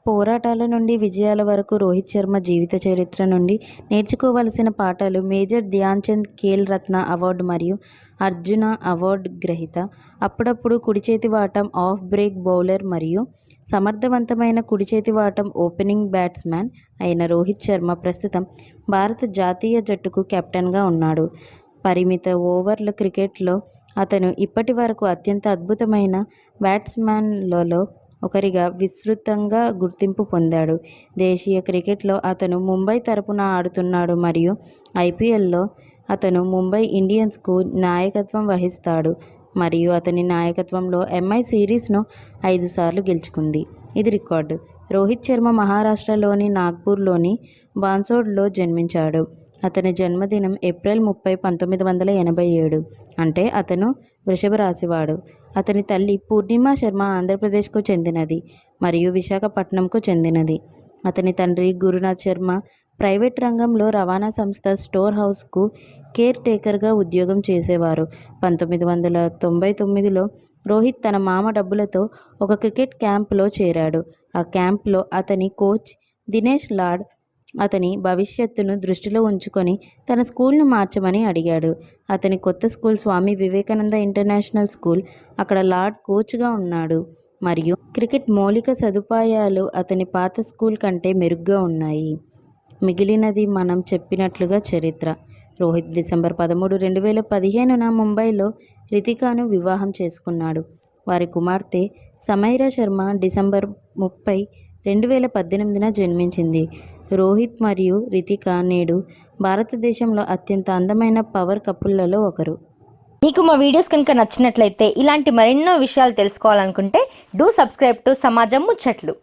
పోరాటాల నుండి విజయాల వరకు రోహిత్ శర్మ జీవిత చరిత్ర నుండి నేర్చుకోవలసిన పాఠాలు. మేజర్ ధ్యాన్ చంద్ ఖేల్ రత్న అవార్డు మరియు అర్జున అవార్డు గ్రహీత. అప్పుడప్పుడు కుడిచేతి వాటం ఆఫ్ బ్రేక్ బౌలర్ మరియు సమర్థవంతమైన కుడిచేతి వాటం ఓపెనింగ్ బ్యాట్స్మన్ అయిన రోహిత్ శర్మ ప్రస్తుతం భారత జాతీయ జట్టుకు కెప్టెన్గా ఉన్నాడు. పరిమిత ఓవర్ల క్రికెట్లో అతను ఇప్పటి వరకు అత్యంత అద్భుతమైన బ్యాట్స్మన్లలో ఒకరిగా విస్తృతంగా గుర్తింపు పొందాడు. దేశీయ క్రికెట్లో అతను ముంబై తరపున ఆడుతున్నాడు మరియు ఐపీఎల్లో అతను ముంబై ఇండియన్స్కు నాయకత్వం వహిస్తాడు మరియు అతని నాయకత్వంలో ఎంఐ సిరీస్ను 5 సార్లు గెలుచుకుంది. ఇది రికార్డు. రోహిత్ శర్మ మహారాష్ట్రలోని నాగ్పూర్లోని బాన్సోడ్లో జన్మించాడు. అతని జన్మదినం ఏప్రిల్ 30, 1987. అంటే అతను వృషభ రాశివాడు. అతని తల్లి పూర్ణిమా శర్మ ఆంధ్రప్రదేశ్కు చెందినది మరియు విశాఖపట్నంకు చెందినది. అతని తండ్రి గురునాథ్ శర్మ ప్రైవేట్ రంగంలో రవాణా సంస్థ స్టోర్ హౌస్కు కేర్ టేకర్గా ఉద్యోగం చేసేవారు. 1999లో రోహిత్ తన మామ డబ్బులతో ఒక క్రికెట్ క్యాంప్లో చేరాడు. ఆ క్యాంప్లో అతని కోచ్ దినేష్ లాడ్ అతని భవిష్యత్తును దృష్టిలో ఉంచుకొని తన స్కూల్ను మార్చమని అడిగాడు. అతని కొత్త school Swami Vivekananda international school. అక్కడ లార్డ్ కోచ్గా ఉన్నాడు మరియు క్రికెట్ మౌలిక సదుపాయాలు అతని పాత స్కూల్ కంటే మెరుగ్గా ఉన్నాయి. మిగిలినది మనం చెప్పినట్లుగా చరిత్ర. రోహిత్ డిసెంబర్ 13, 2015న ముంబైలో రితికాను వివాహం చేసుకున్నాడు. వారి కుమార్తె సమైరా శర్మ డిసెంబర్ 30, 2018న జన్మించింది. రోహిత్ మరియు రితిక నేడు భారతదేశంలో అత్యంత అందమైన పవర్ కపుల్లలో ఒకరు. మీకు మా వీడియోస్ కనుక నచ్చినట్లయితే ఇలాంటి మరెన్నో విషయాలు తెలుసుకోవాలనుకుంటే డూ సబ్స్క్రైబ్ టు సమాజం ముచ్చట్లు.